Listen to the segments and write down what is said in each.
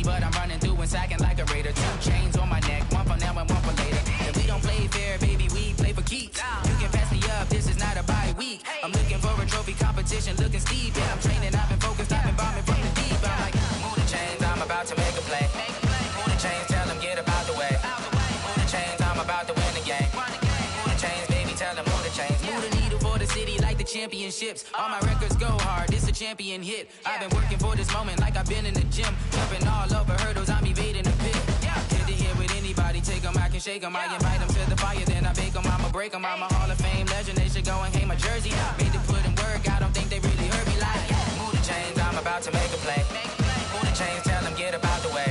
but I'm running through and sacking like a raider. 2 chains on my neck, one for now and one for later. And we don't play fair, baby, we play for keeps. You can pass me up, this is not a bye week. I'm looking for a trophy competition, looking steep. Yeah, I'm training, I've been focused, I've been bombing from the deep. I'm like, move the chains, I'm about to make a play. Move the chains, tell them get about the way. Move the chains, I'm about to win the game. Move the chains, baby, tell them move the chains. Move the needle for the city like the championships. All my records go hard, this a champion hit. I've been working for this moment like I've been in the gym. Jumping all over hurdles, I'm evading the pit. Hit to hit with anybody, take them, I can shake them. I invite them to the fire, then I bake them, I'ma break them. I'm a Hall of Fame legend, they should go and hang my jersey. Made to put in work, I don't think they really heard me like. Move the chains, I'm about to make a play. Move the chains, tell them get about the way.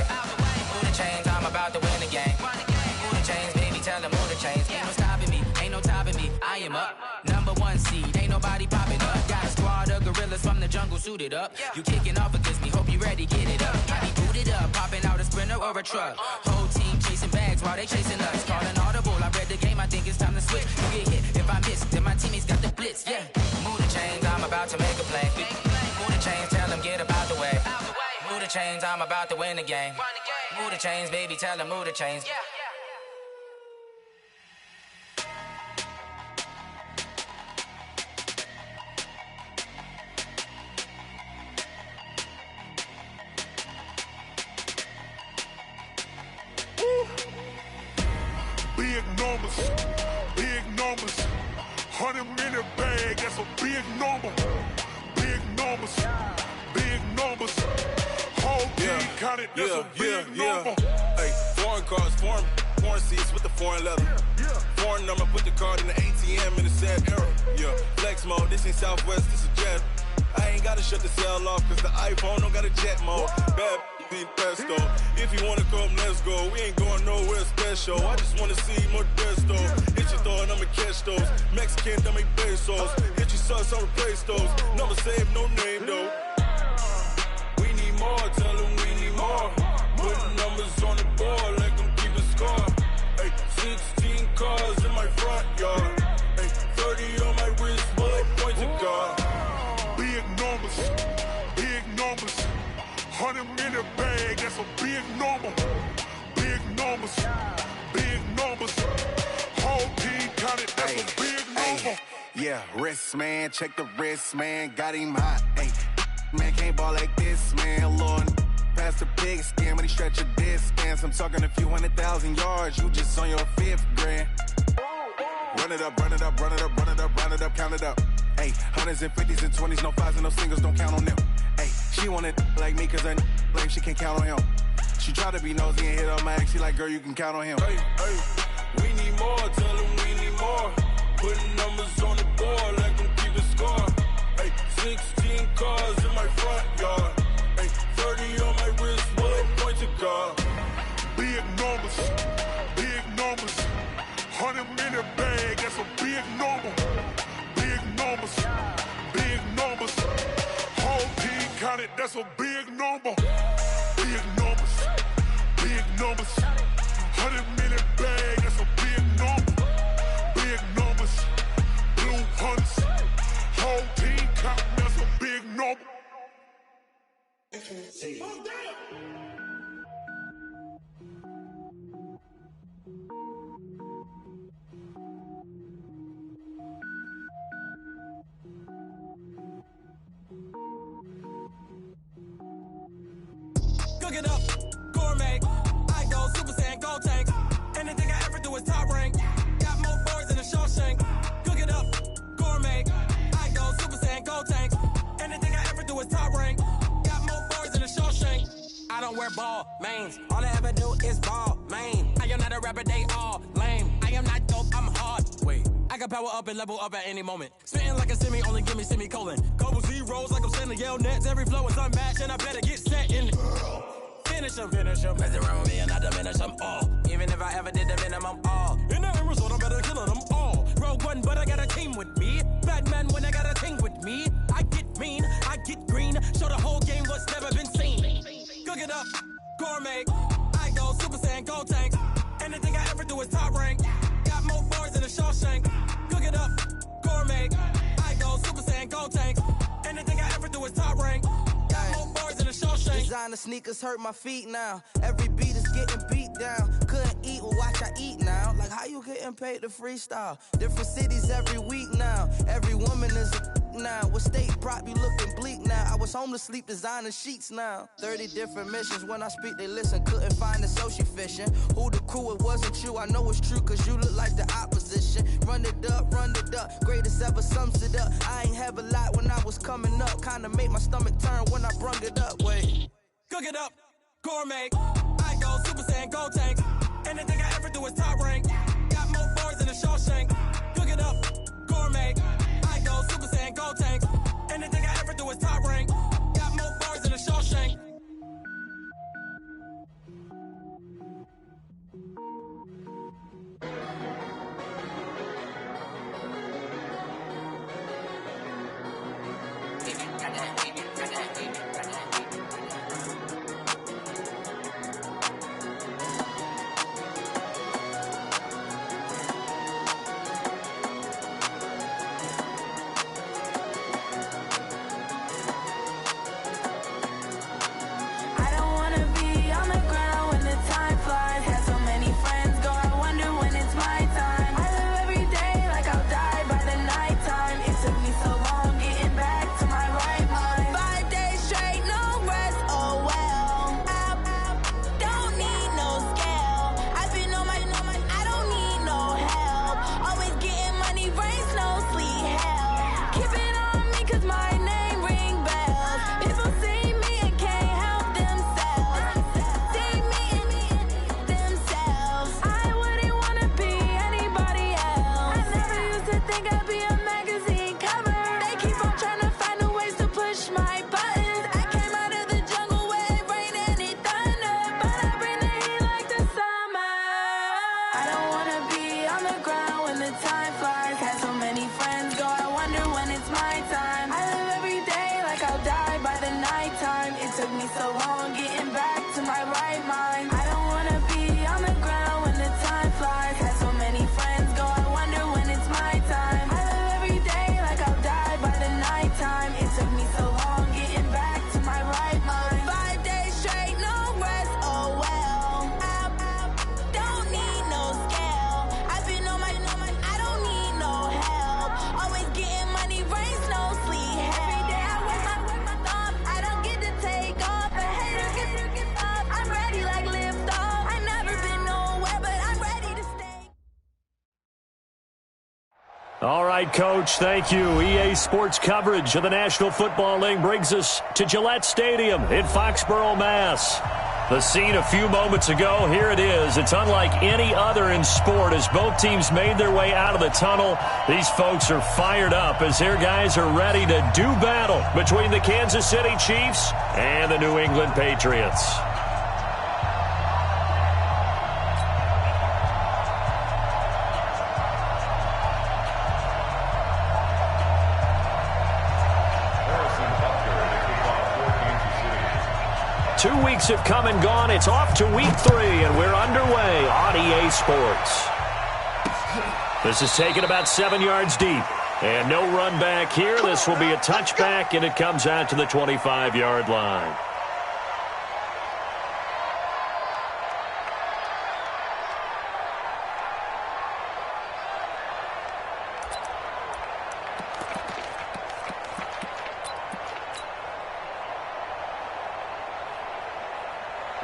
Move the chains, I'm about to win the game. Move the chains, baby, tell them move the chains. Ain't no stopping me, ain't no topping me, I am up. #1 seed, ain't nobody popping up. Got a squad of gorillas from the jungle suited up. You kicking off against me, hope you ready, get it up. I be booted up, popping out a sprinter or a truck. Whole team chasing bags while they chasing us. Calling audible, I read the game, I think it's time to switch. You get hit, if I miss, then my teammates got the blitz, yeah. Move the chains, I'm about to make a play. Move the chains, tell them get about the way. Move the chains, I'm about to win the game. Move the chains, baby, tell them move the chains. Big numbers, big numbers. 100-minute bag, that's a big number. Big numbers, big numbers. Whole team counted, that's a big number. Hey, foreign cars, foreign seats with the foreign leather. Foreign number, put the card in the ATM in the sad era. Yeah, flex mode, this ain't Southwest, this is jet. I ain't gotta shut the cell off, cause the iPhone don't got a jet mode. Bad need pesto. If you wanna come, let's go. We ain't going nowhere special. I just wanna see more desto. Hit your throw and I'ma catch those. Mexican, I make pesos. Hit your sauce, I'll replace those. Number save, no name though. We need more, tell them we need more. Putting numbers on the board, like them keep a score. Hey, 16 cars in my front yard. Hey, 30 on my wrist, bullet points of God. Big numbers, big numbers. 100-minute bag, that's a big number. Big numbers, big numbers. Whole team counted, that's a big number. Yeah, wrist man, check the wrist man, got him hot. Ay, man can't ball like this, man. Lord, past the pig skin when he stretch a distance. I'm talking a few 100,000 yards, you just on your 5th grand. Run it up, run it up, run it up, run it up, run it up, count it up. Ay, 100s and 50s and 20s, no 5s and no singles, don't count on them. Ay, she want it like me cause her lame, she can't count on him. She try to be nosy and hit on my ex, she like, girl, you can count on him. Hey, hey, we need more, tell them we need more. Putting numbers on the board, like them keep a score. Hey, 16 cars in my front yard. Hey, 30 on my wrist, bullet points of God. Big numbers, big numbers. 100-minute bag, that's a big number. Big numbers, big numbers. Whole team counted, that's a big number. Big numbers, big numbers. 100-minute bag, that's a big number. Big numbers, blue hunts. Whole team counting, that's a big number. Cook it up, gourmet. I go Super Saiyan, gold tank. Anything I ever do is top rank. Got more boys than a Shawshank. Cook it up, gourmet. I go Super Saiyan, gold tank. Anything I ever do is top rank. Got more boys than a Shawshank. I don't wear ball mains. All I ever do is ball main. I am not a rapper, they all lame. I am not dope, I'm hard. Wait, I can power up and level up at any moment. Spitting like a semi, only give me semicolon. Couple zeros like I'm sending yell nets. Every flow is unmatched and I better get set in. Finish them. Mess around with me and I diminish them all. Even if I ever did the minimum all. In the end result, I'm better killing them all. Rogue One, but I got a team with me. Batman when I got a team with me. I get mean, I get green. Show the whole game what's never been seen. Cook it up, gourmet. I go Super Saiyan, gold tank. Anything I ever do is top rank. Got more bars than a Shawshank. Cook it up, gourmet. I go Super Saiyan, gold tank. Anything I ever do is top rank. Got more bars than a Shawshank. Designer sneakers hurt my feet now. Every beat is getting beat down. Couldn't eat, well watch I eat now. Like how you getting paid to freestyle? Different cities every week now. Every woman is a now. With state prop, you looking bleak now. I was home to sleep, designer sheets now. 30 different missions. When I speak, they listen. Couldn't find it, so she fishing. Who the crew? It wasn't you. I know it's true, cause you look like the opposition. Run it up, greatest ever sums it up. I ain't have a lot when I was coming up. Kinda made my stomach turn when I brung it up. Wait. Cook it up, gourmet. I go Super Saiyan, gold tank. Anything I ever do is top rank. Got more boards than a Shawshank. Cook it up, gourmet. I go Super Saiyan, gold tank. Anything I ever do is top rank. Got more boards than a Shawshank. All right, Coach, thank you. EA Sports coverage of the National Football League brings us to Gillette Stadium in Foxborough, Mass. The scene a few moments ago, here it is. It's unlike any other in sport as both teams made their way out of the tunnel. These folks are fired up as their guys are ready to do battle between the Kansas City Chiefs and the New England Patriots. Two weeks have come and gone. It's off to week 3, and we're underway on EA Sports. This is taken about 7 yards deep. And no run back here. This will be a touchback, and it comes out to the 25-yard line.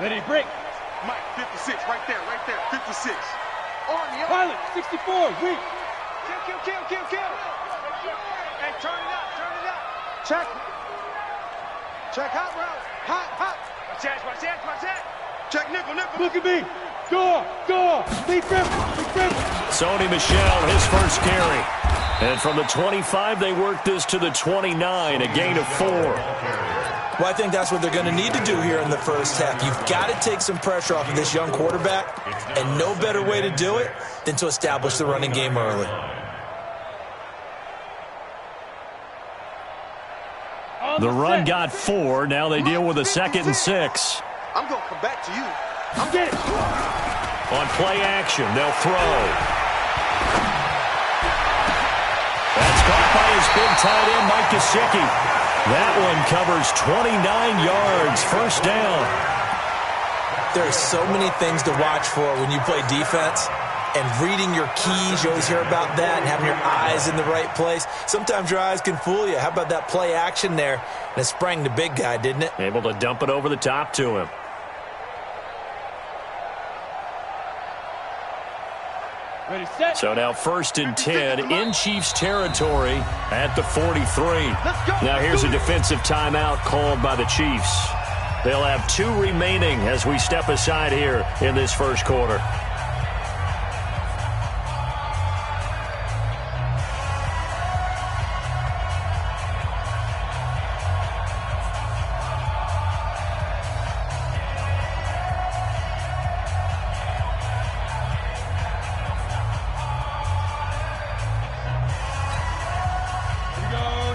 Ready to break. Mike, 56, right there, 56. On, Pilot, 64, weak. Kill. Hey, turn it up. Check. Check hot route. Hot. Watch that. Check nickel. Look at me. Go. Deep rip. Sony Michel, his first carry. And from the 25, they work this to the 29, a gain of 4. Well, I think that's what they're going to need to do here in the first half. You've got to take some pressure off of this young quarterback, and no better way to do it than to establish the running game early. The run got 4. Now they deal with a 2nd and 6. I'm going to come back to you. I'm getting it. On play action, they'll throw. That's caught by his big tight end, Mike Gesicki. That one covers 29 yards. First down. There are so many things to watch for when you play defense. And reading your keys, you always hear about that, and having your eyes in the right place. Sometimes your eyes can fool you. How about that play action there? And it sprang the big guy, didn't it? Able to dump it over the top to him. Ready, set. So now 1st and 10 in Chiefs territory at the 43. Now here's a defensive timeout called by the Chiefs. They'll have 2 remaining as we step aside here in this first quarter.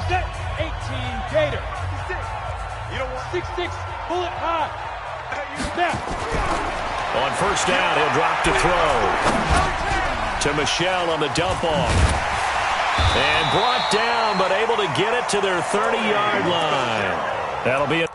Set. 18 Gator. 6-6. Bullet high. Snap. On first down, he'll drop to throw. To Michelle on the dump off. And brought down, but able to get it to their 30-yard line. That'll be it.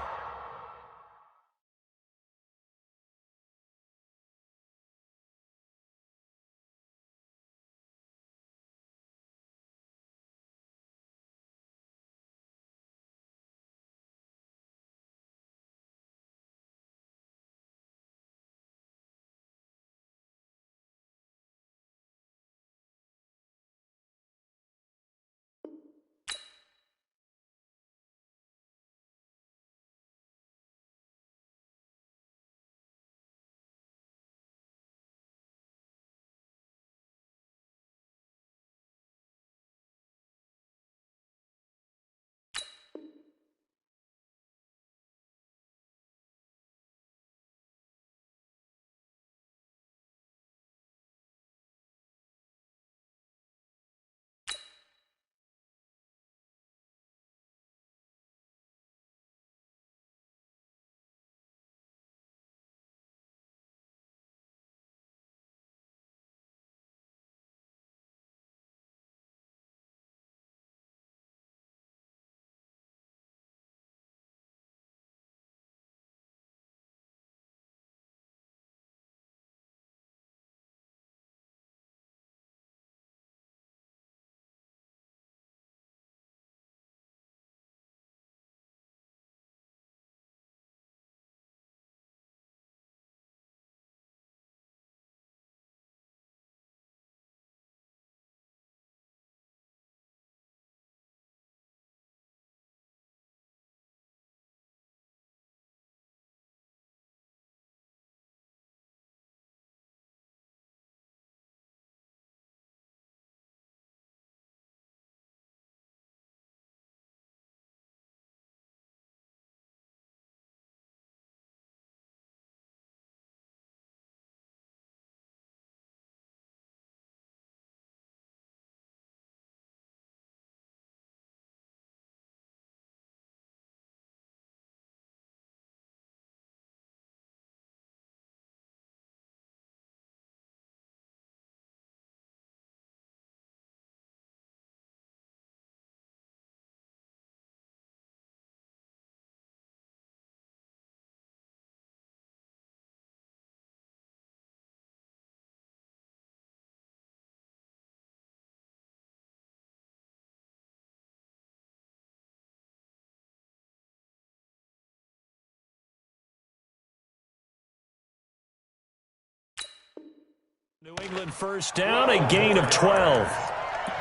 New England first down, a gain of 12.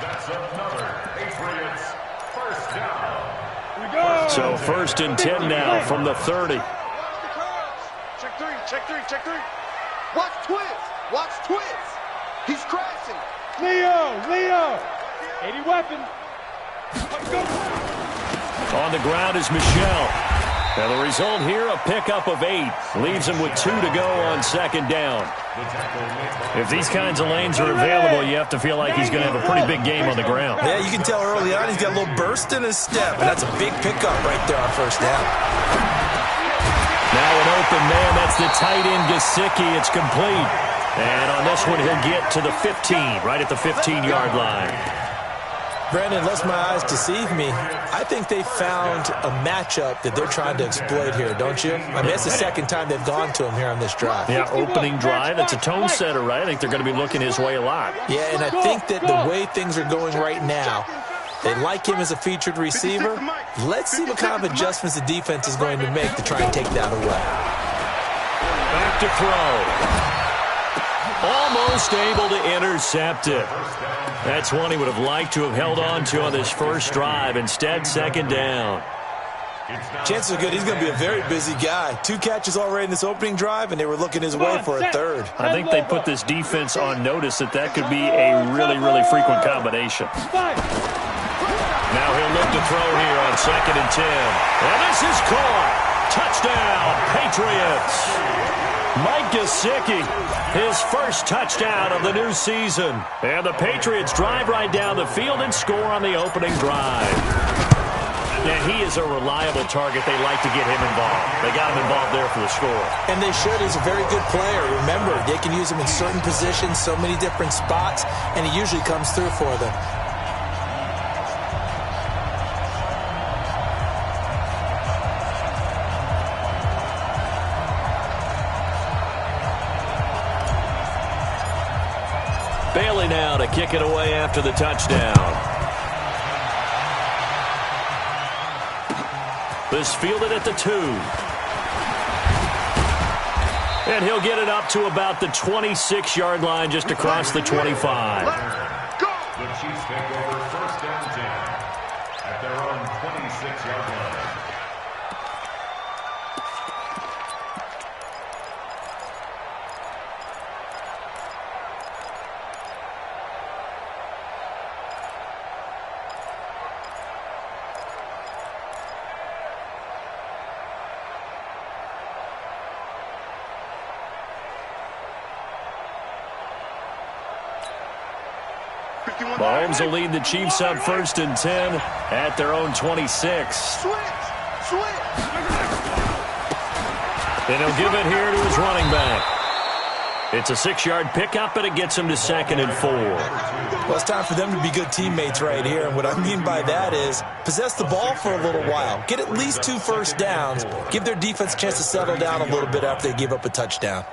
That's another Patriots first down. So 1st and 10 now from the 30. Check three. Watch twist. He's crashing. Leo. 80 weapon. Let's go. On the ground is Michelle. Now the result here, a pickup of 8. Leaves him with 2 to go on 2nd down. If these kinds of lanes are available, you have to feel like he's going to have a pretty big game on the ground. Yeah, you can tell early on he's got a little burst in his step, and that's a big pickup right there on first down. Now an open man, that's the tight end Gesicki. It's complete. And on this one, he'll get to the 15, right at the 15-yard line. Brandon, unless my eyes deceive me, I think they found a matchup that they're trying to exploit here, don't you? I mean, it's the second time they've gone to him here on this drive. Yeah, opening drive. It's a tone setter, right? I think they're going to be looking his way a lot. Yeah, and I think that the way things are going right now, they like him as a featured receiver. Let's see what kind of adjustments the defense is going to make to try and take that away. Back to throw. Almost able to intercept it. That's one he would have liked to have held on to on this first drive. Instead, second down. Chances are good he's going to be a very busy guy. 2 catches already in this opening drive, and they were looking his way for a third. I think they put this defense on notice that could be a really, really frequent combination. Now he'll look to throw here on 2nd and 10. And this is caught. Touchdown, Patriots. Mike Gesicki, his first touchdown of the new season. And the Patriots drive right down the field and score on the opening drive. Yeah, he is a reliable target. They like to get him involved. They got him involved there for the score. And they should. He's a very good player. Remember, they can use him in certain positions, so many different spots, and he usually comes through for them. Bailey now to kick it away after the touchdown. This fielded at the 2. And he'll get it up to about the 26-yard line, just across the 25. The Chiefs take over 1st and 10 at their own 26-yard line. Mahomes will lead the Chiefs up 1st and 10 at their own 26. And he'll give it here to his running back. It's a 6-yard pickup, and it gets him to 2nd and 4. Well, it's time for them to be good teammates right here. And what I mean by that is possess the ball for a little while. Get at least 2 first downs. Give their defense a chance to settle down a little bit after they give up a touchdown.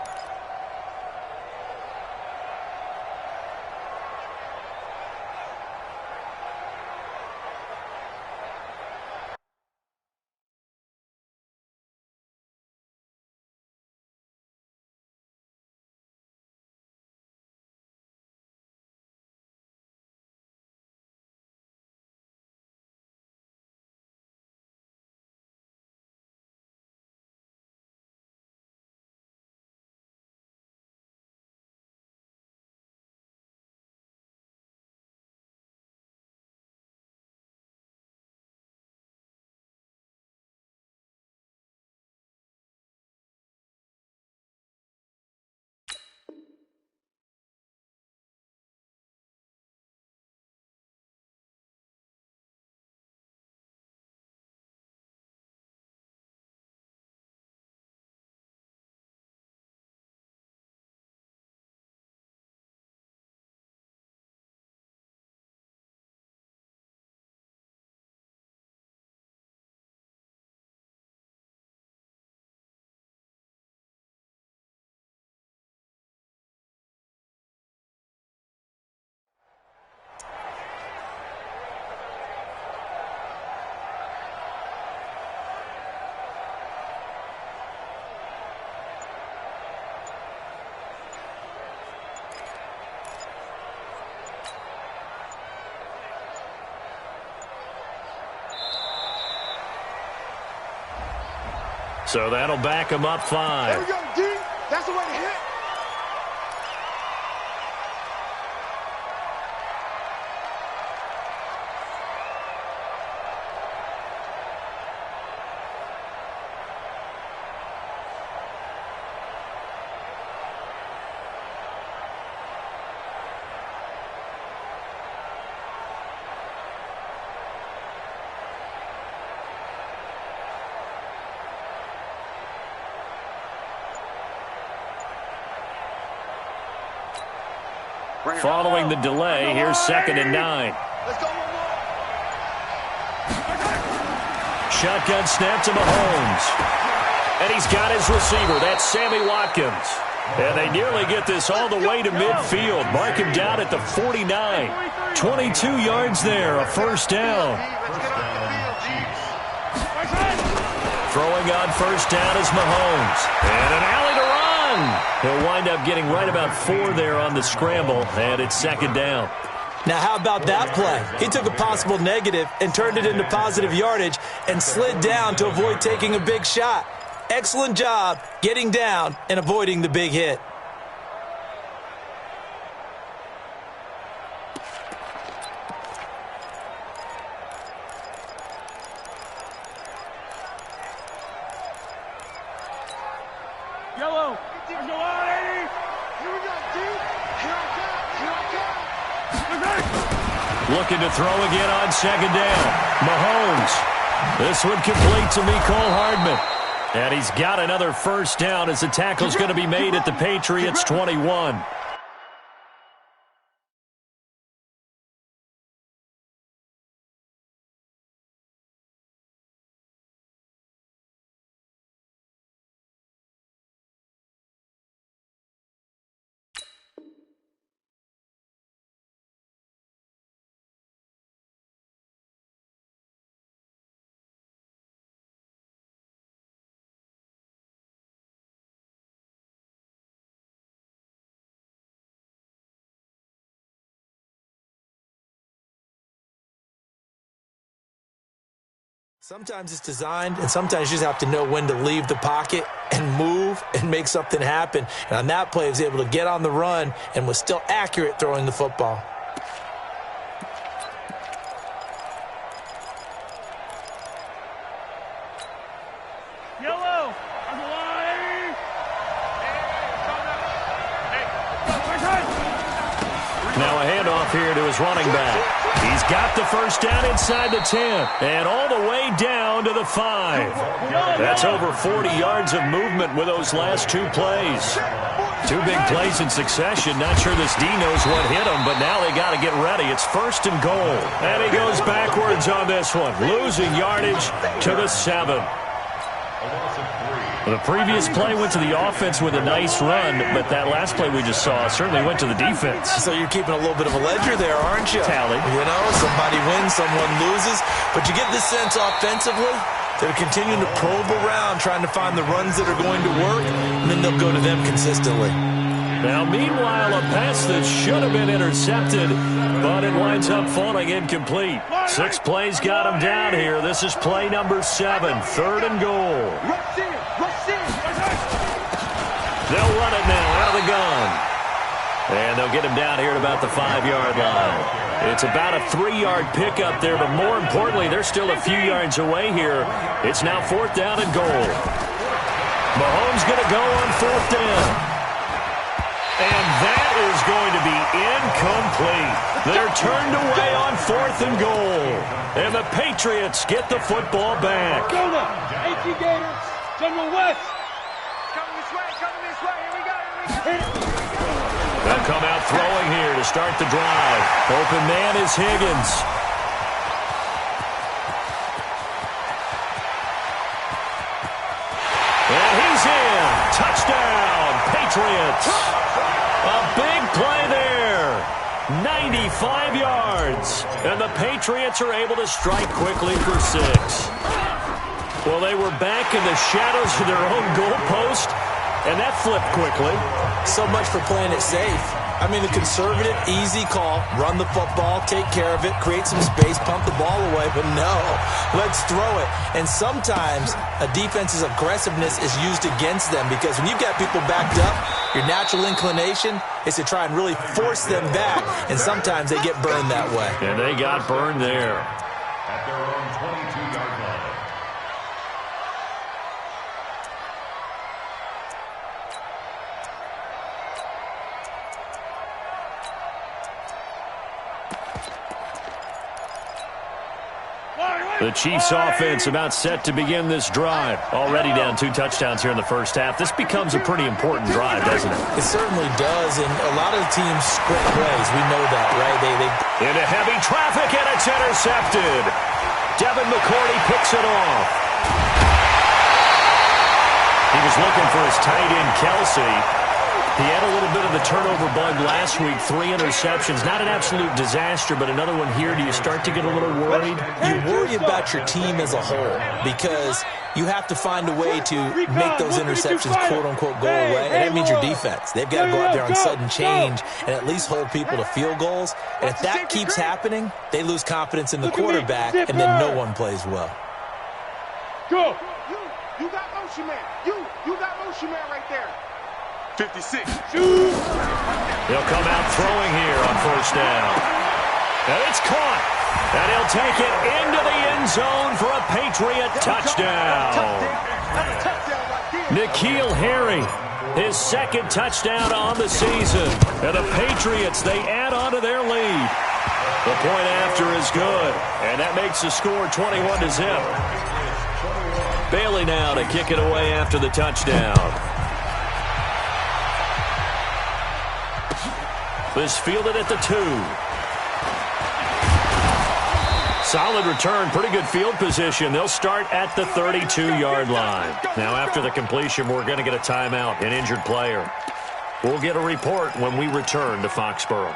So that'll back him up 5. There we go, D. That's the way to hit. Following the delay, here's 2nd and 9. Let's go one more. shotgun snap to Mahomes. And he's got his receiver. That's Sammy Watkins. And they nearly get this all the way to midfield. Mark him down at the 49. 22 yards there, a first down. Throwing on first down is Mahomes. And an alley to run. He'll wind up getting right about 4 there on the scramble, and it's second down. Now, how about that play? He took a possible negative and turned it into positive yardage and slid down to avoid taking a big shot. Excellent job getting down and avoiding the big hit. Yellow. There's no line, 80. Here we go, D. Here I come. Looking to throw again on second down. Mahomes. This one complete to Mecole Hardman. And he's got another first down as the tackle's going to be made at the Patriots' 21. Sometimes it's designed, and sometimes you just have to know when to leave the pocket and move and make something happen. And on that play, he was able to get on the run and was still accurate throwing the football. Yellow. On the line. Now a handoff here to his running back. He's got the first down inside the 10 and all the way down to the 5. That's over 40 yards of movement with those last 2 plays. 2 big plays in succession. Not sure this D knows what hit him, but now they got to get ready. It's first and goal. And he goes backwards on this one, losing yardage to the 7. The previous play went to the offense with a nice run, but that last play we just saw certainly went to the defense. So you're keeping a little bit of a ledger there, aren't you? Tally. You know, somebody wins, someone loses. But you get this sense offensively, they're continuing to probe around, trying to find the runs that are going to work, and then they'll go to them consistently. Now, meanwhile, a pass that should have been intercepted, but it winds up falling incomplete. 6 plays got him down here. This is play number 7, 3rd and goal. They'll run it now out of the gun. And they'll get him down here at about the 5-yard line. It's about a 3-yard pickup there, but more importantly, they're still a few yards away here. It's now 4th down and goal. Mahomes going to go on 4th down. And that is going to be incomplete. They're turned away on 4th and goal. And the Patriots get the football back. Go now. 18 Gators. General West. Coming this way, here we go. They'll come out throwing here to start the drive. Open man is Higgins. And he's in. Touchdown, Patriots. A big play there. 95 yards. And the Patriots are able to strike quickly for 6. Well, they were back in the shadows of their own goalpost, and that flipped quickly. So much for playing it safe. I mean, the conservative, easy call, run the football, take care of it, create some space, pump the ball away, but no, let's throw it. And sometimes a defense's aggressiveness is used against them because when you've got people backed up, your natural inclination is to try and really force them back, and sometimes they get burned that way. And they got burned there. At their own 22-yard line. The Chiefs offense about set to begin this drive. Already down 2 touchdowns here in the first half. This becomes a pretty important drive, doesn't it? It certainly does, and a lot of the teams script plays. We know that, right? They into heavy traffic, and it's intercepted. Devin McCourty picks it off. He was looking for his tight end, Kelsey. He had a little bit of the turnover bug last week, 3 interceptions. Not an absolute disaster, but another one here. Do you start to get a little worried? You worry about your team as a whole because you have to find a way to make those interceptions, quote-unquote, go away, and that means your defense. They've got to go out there on sudden change and at least hold people to field goals. And if that keeps happening, they lose confidence in the quarterback, and then no one plays well. Go! You got motion man. You got motion man right there. 56. They'll come out throwing here on first down. And it's caught. And he'll take it into the end zone for a Patriot touchdown. N'Keal Harry, his second touchdown on the season. And the Patriots, they add on to their lead. The point after is good. And that makes the score 21-0. Bailey now to kick it away after the touchdown. This fielded at the 2. Solid return, pretty good field position. They'll start at the 32-yard line. Now after the completion, we're going to get a timeout, an injured player. We'll get a report when we return to Foxborough.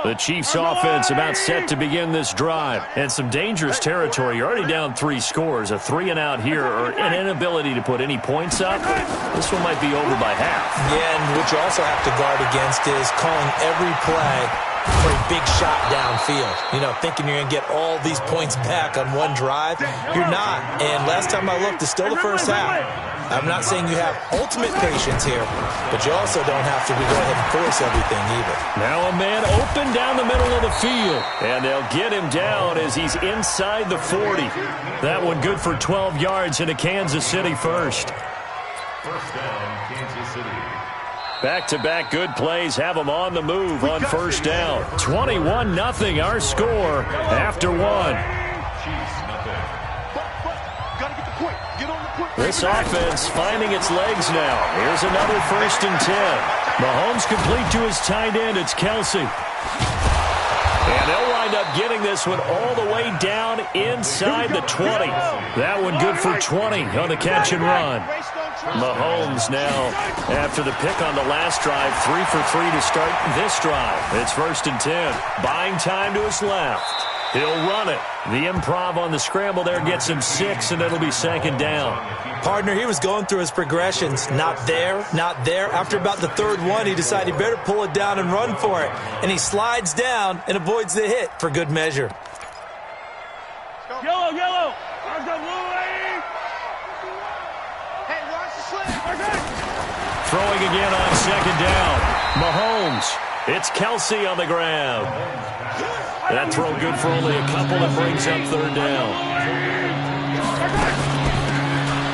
The Chiefs offense about set to begin this drive. And some dangerous territory. You're already down 3 scores. A 3 and out here, or an inability to put any points up. This one might be over by half. Yeah, and what you also have to guard against is calling every play for a big shot downfield. You know, thinking you're going to get all these points back on one drive. You're not. And last time I looked, it's still the first half. I'm not saying you have ultimate patience here, but you also don't have to go ahead and force everything either. Now a man open down the middle of the field, and they'll get him down as he's inside the 40. That one good for 12 yards into Kansas City first. First down, Kansas City. Back-to-back good plays have them on the move on first down. 21-0 our score after 1. This offense finding its legs now. Here's another 1st and 10. Mahomes complete to his tight end. It's Kelsey. And they'll wind up getting this one all the way down inside the 20. That one good for 20 on the catch and run. Mahomes now, after the pick on the last drive, 3 for 3 to start this drive. It's 1st and 10. Buying time to his left. He'll run it. The improv on the scramble there gets him 6, and it'll be 2nd down. Partner, he was going through his progressions. Not there, not there. After about the 3rd one, he decided he better pull it down and run for it. And he slides down and avoids the hit for good measure. Yellow, yellow. There's the blue lane. Hey, watch the slant. Throwing again on 2nd down. Mahomes. It's Kelsey on the ground. That throw good for only a couple that brings up 3rd down.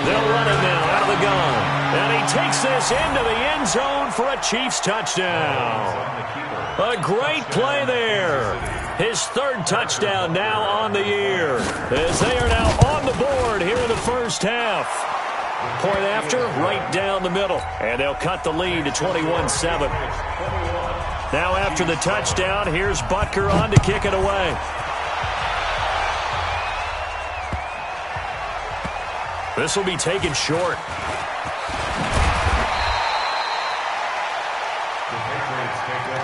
They'll run it now out of the gun. And he takes this into the end zone for a Chiefs touchdown. A great play there. His 3rd touchdown now on the year, as they are now on the board here in the first half. Point after, right down the middle. And they'll cut the lead to 21-7. Now after the touchdown, here's Butker on to kick it away. This will be taken short.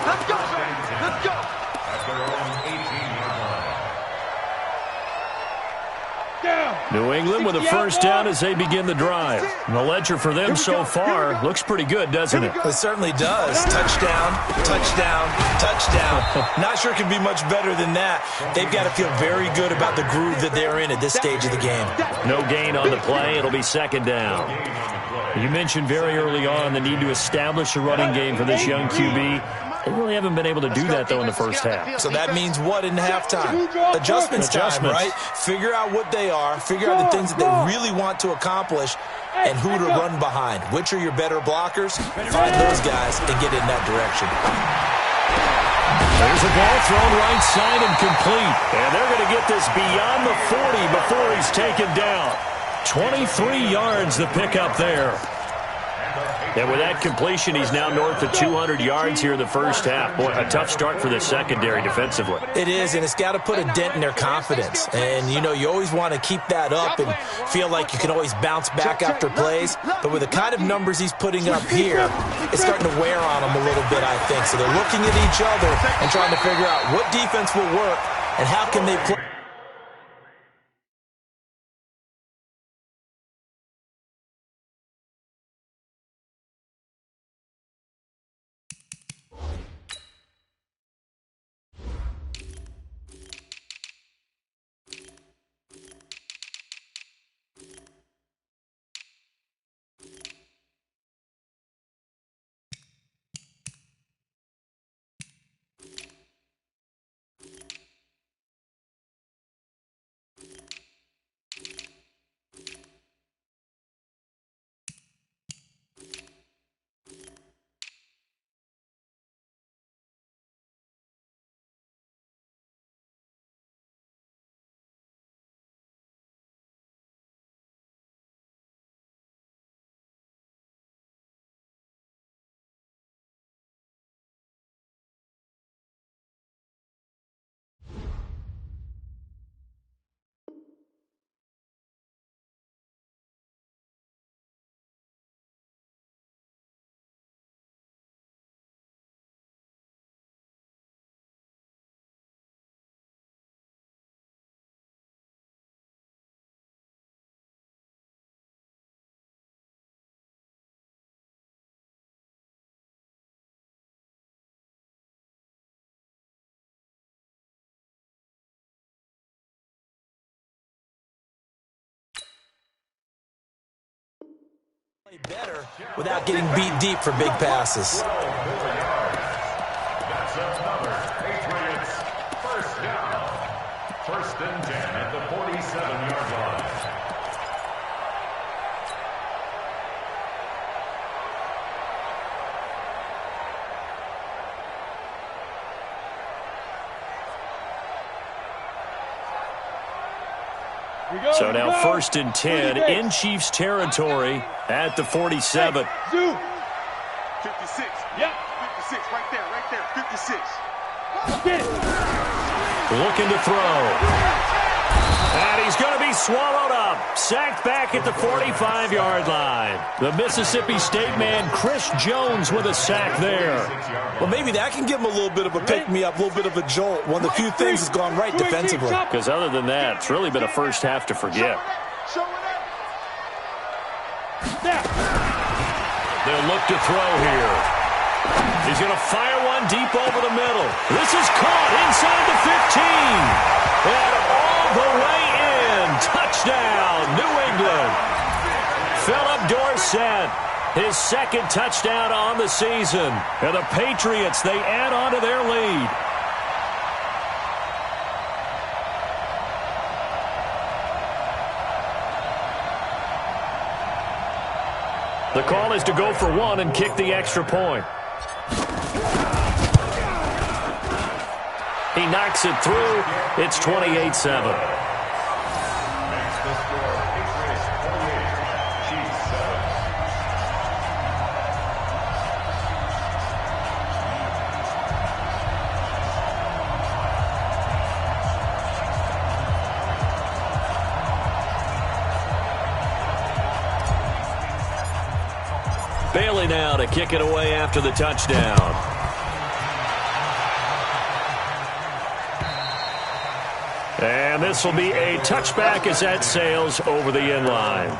Let's go, man. Let's go. At their own 18-yard line. New England with a 1st down as they begin the drive. And the ledger for them so far looks pretty good, doesn't it? It certainly does. Touchdown, touchdown, touchdown. Not sure it can be much better than that. They've got to feel very good about the groove that they're in at this stage of the game. No gain on the play. It'll be 2nd down. You mentioned very early on the need to establish a running game for this young QB. They really haven't been able to do that, though, in the first half. So that means what in halftime? Adjustments time, right? Figure out what they are. Figure out the things that they really want to accomplish and who to run behind. Which are your better blockers? Find those guys and get in that direction. There's a ball thrown right side and complete. And they're going to get this beyond the 40 before he's taken down. 23 yards the pickup there. And with that completion, he's now north of 200 yards here in the first half. Boy, a tough start for the secondary defensively. It is, and it's got to put a dent in their confidence. And, you know, you always want to keep that up and feel like you can always bounce back after plays. But with the kind of numbers he's putting up here, it's starting to wear on them a little bit, I think. So they're looking at each other and trying to figure out what defense will work and how can they play. Better without getting beat deep for big passes. That's another Patriots first down. 1st and 10 at the 47-yard line. So now 1st and 10 in Chiefs territory at the 47. Hey, 56. Yep. 56. Right there. 56. Get it. Looking to throw. And he's going to be swallowed up. Sacked back at the 45-yard line. The Mississippi State man, Chris Jones, with a sack there. Well, maybe that can give him a little bit of a pick-me-up, a little bit of a jolt. One of the few things has gone right defensively. Because other than that, it's really been a first half to forget. They'll look to throw here. He's going to fire one deep over the middle. This is caught inside the 15. And all the way in. Touchdown, New England. Philip Dorsett, his 2nd touchdown on the season. And the Patriots, they add on to their lead. The call is to go for one and kick the extra point. He knocks it through. It's 28-7. Bailey now to kick it away after the touchdown. And this will be a touchback as that sails over the end line.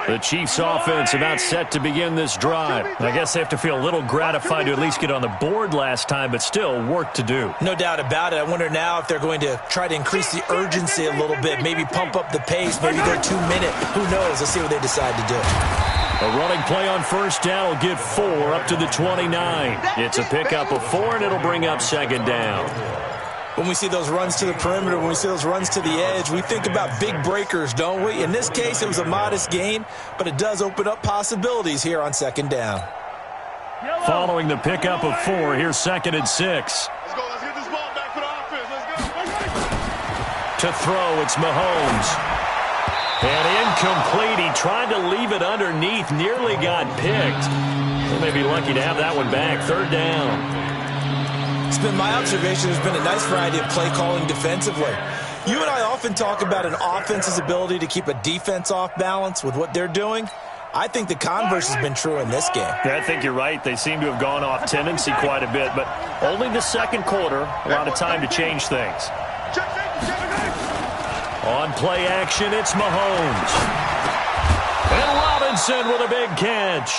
The Chiefs offense about set to begin this drive. I guess they have to feel a little gratified to at least get on the board last time, but still work to do. No doubt about it. I wonder now if they're going to try to increase the urgency a little bit, maybe pump up the pace, maybe go 2 minute. Who knows? Let's see what they decide to do. A running play on first down will get 4 up to the 29. It's a pickup of 4, and it'll bring up second down. When we see those runs to the perimeter, when we see those runs to the edge, we think about big breakers, don't we? In this case, it was a modest gain, but it does open up possibilities here on second down. Following the pickup of 4, here's 2nd and 6. Let's go. Let's get this ball back for the offense. Let's go. To throw, it's Mahomes. And incomplete. He tried to leave it underneath, nearly got picked. They may be lucky to have that one back. 3rd down. It's been my observation there's been a nice variety of play calling defensively. You and I often talk about an offense's ability to keep a defense off balance with what they're doing. I think the converse has been true in this game. Yeah, I think you're right. They seem to have gone off tendency quite a bit, but only the second quarter, a lot of time to change things. On play action, it's Mahomes. And Robinson with a big catch.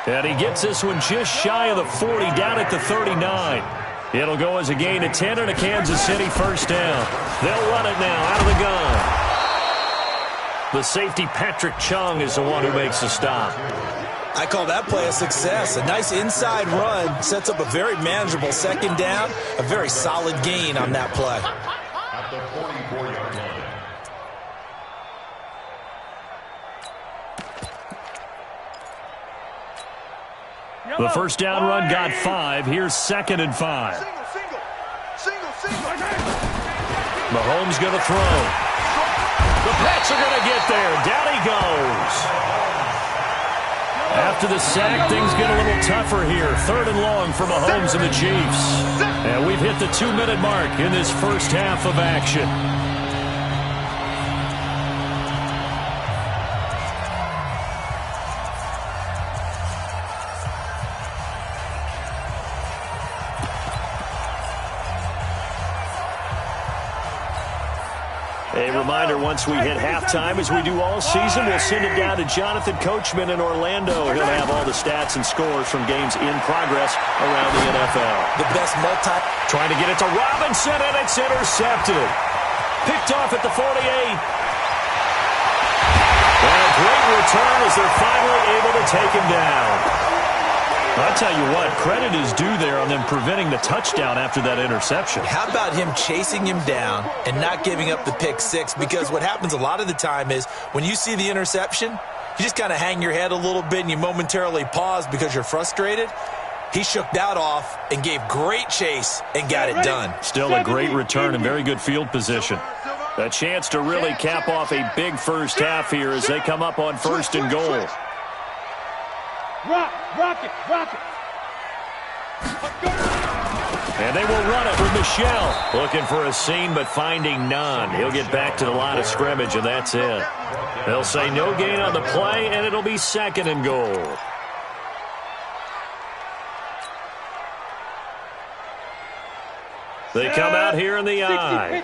And he gets this one just shy of the 40, down at the 39. It'll go as a gain of 10 and a Kansas City first down. They'll run it now out of the gun. The safety, Patrick Chung, is the one who makes the stop. I call that play a success. A nice inside run sets up a very manageable second down. A very solid gain on that play. At the 44-yard line. The first down run got 5. Here's 2nd and 5. Mahomes going to throw. The Pats are going to get there. Down he goes. After the sack, things get a little tougher here. 3rd and long for Mahomes and the Chiefs. And we've hit the 2-minute mark in this first half of action. A reminder, once we hit halftime, as we do all season, we'll send it down to Jonathan Coachman in Orlando. He'll have all the stats and scores from games in progress around the NFL. The best Trying to get it to Robinson, and it's intercepted. Picked off at the 48. And a great return as they're finally able to take him down. I'll tell you what, credit is due there on them preventing the touchdown after that interception. How about him chasing him down and not giving up the pick six? Because what happens a lot of the time is when you see the interception, you just kind of hang your head a little bit and you momentarily pause because you're frustrated. He shook that off and gave great chase and got it done. Still a great return and very good field position. A chance to really cap off a big first half here as they come up on 1st and goal. Rock it. And they will run it with Michelle. Looking for a seam, but finding none. He'll get back to the line of scrimmage, and that's it. They'll say no gain on the play, and it'll be 2nd and goal. They come out here in the eye.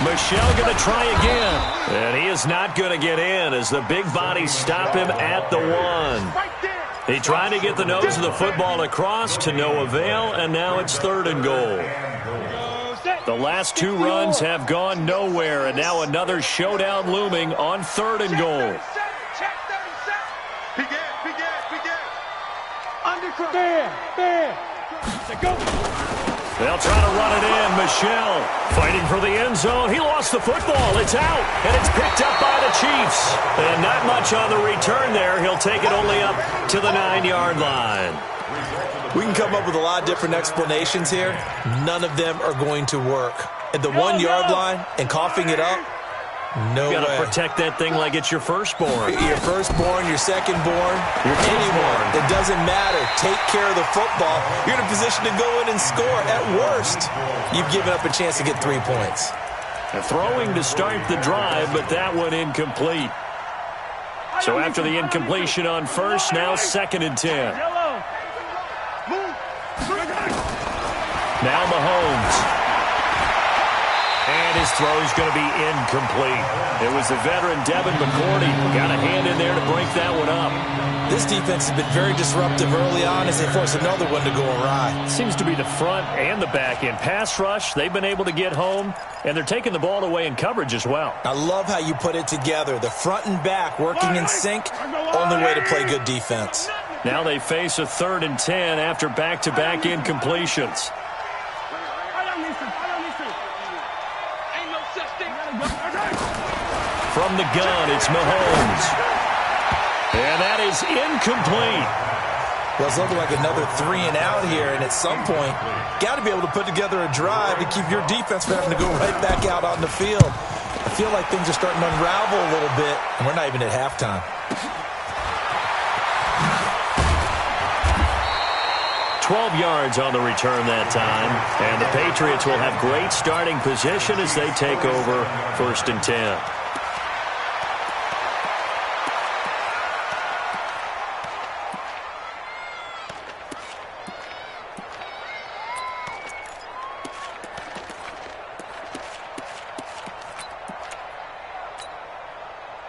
Michelle going to try again. And he is not going to get in as the big bodies stop him at the 1. He tried to get the nose of the football across to no avail, and now it's 3rd and goal. The last 2 runs have gone nowhere, and now another showdown looming on 3rd and goal. They'll try to run it in. Michelle fighting for the end zone. He lost the football. It's out, and it's picked up by the Chiefs. And not much on the return there. He'll take it only up to the 9-yard line. We can come up with a lot of different explanations here. None of them are going to work. At the 1-yard line and coughing it up, no way. You got to protect that thing like it's your firstborn. Your firstborn, your secondborn, anyone. It doesn't matter. Take care of the football. You're in a position to go in and score. At worst, you've given up a chance to get 3 points. Throwing to start the drive, but that one incomplete. So after the incompletion on first, now 2nd and 10. Now Mahomes. And His throw is going to be incomplete. It was the veteran Devin McCourty. Got a hand in there to break that one up. This defense has been very disruptive early on as they force another one to go awry. Seems to be the front and the back end. Pass rush, they've been able to get home, and they're taking the ball away in coverage as well. I love how you put it together. The front and back working in sync, only way to play good defense. Now they face a 3rd and 10 after back-to-back incompletions. From the gun, it's Mahomes. And that is incomplete. Well, it's looking like another 3 and out here, and at some point, got to be able to put together a drive to keep your defense from having to go right back out on the field. I feel like things are starting to unravel a little bit, and we're not even at halftime. 12 yards on the return that time, and the Patriots will have great starting position as they take over 1st and 10.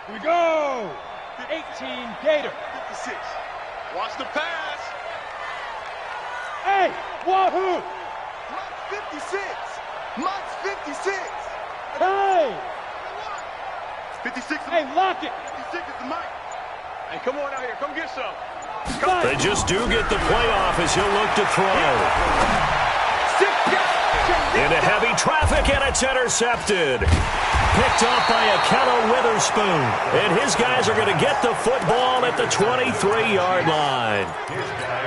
Here we go! 18 Gator. 56. Watch the pass. Hey, wahoo! Mike's 56. Mike's 56. Hey! 56. Hey, lock it! 56 is the Mike. Hey, come on out here. Come get some. They just do get the playoff as he'll look to throw. Into heavy traffic, and it's intercepted. Picked off by Akello Witherspoon. And his guys are going to get the football at the 23-yard line.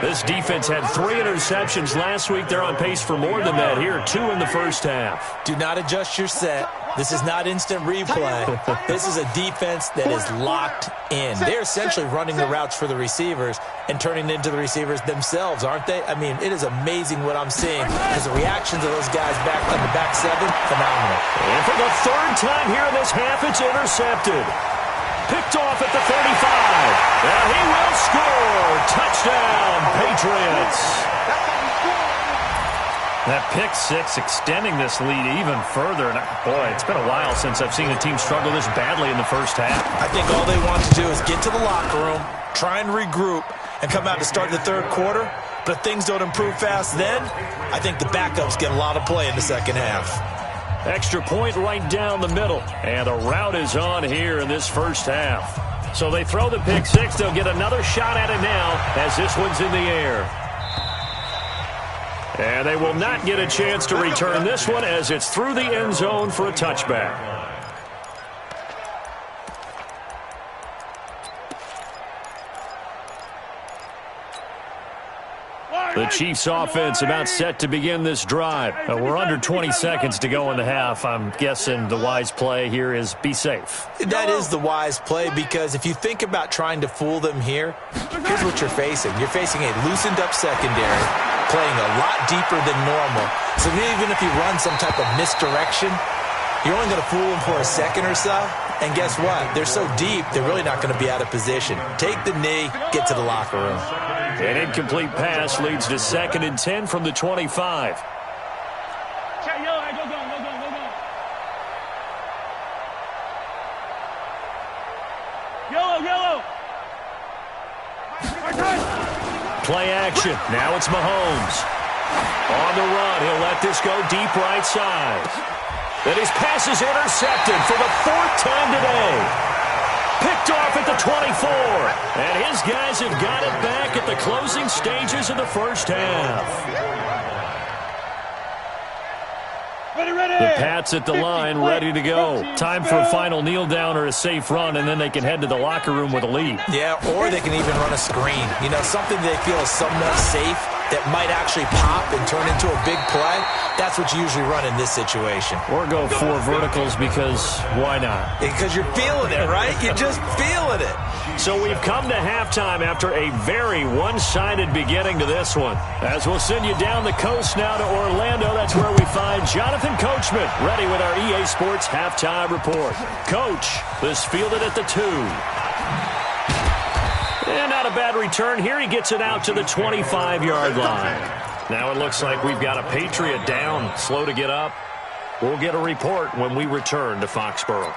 This defense had 3 interceptions last week. They're on pace for more than that here. 2 in the first half. Do not adjust your set. This is not instant replay. This is a defense that is locked in. They're essentially running the routes for the receivers and turning it into the receivers themselves, aren't they? I mean, it is amazing what I'm seeing because the reactions of those guys back on the back 7, phenomenal. And for the 3rd time here in this half, it's intercepted. Picked off at the 35. And he will score. Touchdown, Patriots. That pick 6 extending this lead even further. And boy, it's been a while since I've seen a team struggle this badly in the first half. I think all they want to do is get to the locker room, try and regroup, and come out to start the 3rd quarter. But if things don't improve fast then, I think the backups get a lot of play in the second half. Extra point right down the middle. And the route is on here in this first half. So they throw the pick 6. They'll get another shot at it now as this one's in the air. And they will not get a chance to return this one as it's through the end zone for a touchback. The Chiefs offense about set to begin this drive. We're under 20 seconds to go in the half. I'm guessing the wise play here is be safe. That is the wise play because if you think about trying to fool them here, here's what you're facing. You're facing a loosened up secondary, playing a lot deeper than normal. So even if you run some type of misdirection, you're only going to fool them for a second or so. And guess what? They're so deep, they're really not going to be out of position. Take the knee, get to the locker room. An incomplete pass leads to 2nd and 10 from the 25. Yellow. Play action. Now it's Mahomes. On the run, he'll let this go deep right side. Then his pass is intercepted for the 4th time today. Picked off at the 24. And his guys have got it back at the closing stages of the first half. The Pats at the line, ready to go. Time for a final kneel down or a safe run, and then they can head to the locker room with a lead. Yeah, or they can even run a screen. You know, something they feel is somewhat safe that might actually pop and turn into a big play. That's what you usually run in this situation. Or go 4 verticals because why not? Because you're feeling it, right? You're just feeling it. So we've come to halftime after a very one-sided beginning to this one. As we'll send you down the coast now to Orlando, that's where we find Jonathan Coachman, ready with our EA Sports Halftime Report. Coach, this fielded at the 2. And not a bad return here. He gets it out to the 25-yard line. Now it looks like we've got a Patriot down, slow to get up. We'll get a report when we return to Foxborough.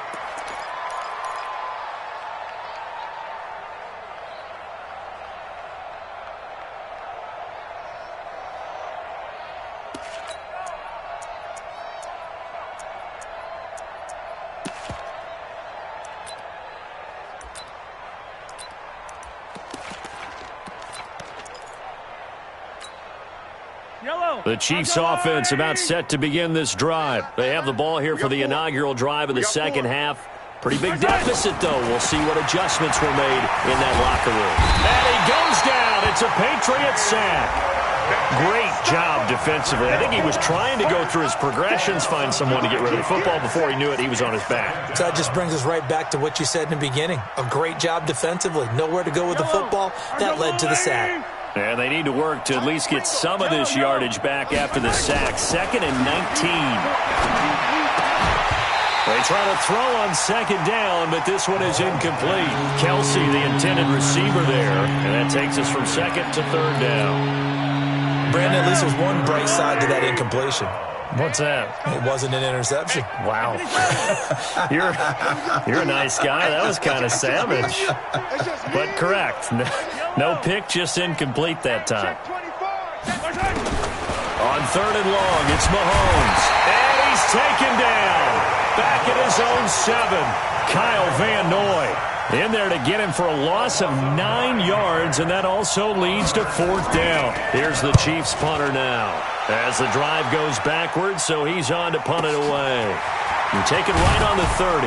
The Chiefs offense about set to begin this drive. They have the ball here for the inaugural drive of the second half. Pretty big deficit, though. We'll see what adjustments were made in that locker room. And he goes down. It's a Patriot sack. Great job defensively. I think he was trying to go through his progressions, find someone to get rid of the football. Before he knew it, he was on his back. So that just brings us right back to what you said in the beginning. A great job defensively. Nowhere to go with the football. That led to the sack. And they need to work to at least get some of this yardage back after the sack. 2nd and 19. They try to throw on second down, but this one is incomplete. Kelsey, the intended receiver there, and that takes us from 2nd to 3rd down. Brandon, at least there's one bright side to that incompletion. What's that? It wasn't an interception. Wow. You're a nice guy. That was kind of savage. But correct. No pick, just incomplete that time. On 3rd and long, it's Mahomes. And he's taken down. Back at his own 7. Kyle Van Noy in there to get him for a loss of 9 yards, and that also leads to 4th down. Here's the Chiefs punter now. As the drive goes backwards, so he's on to punt it away. You take it right on the 30.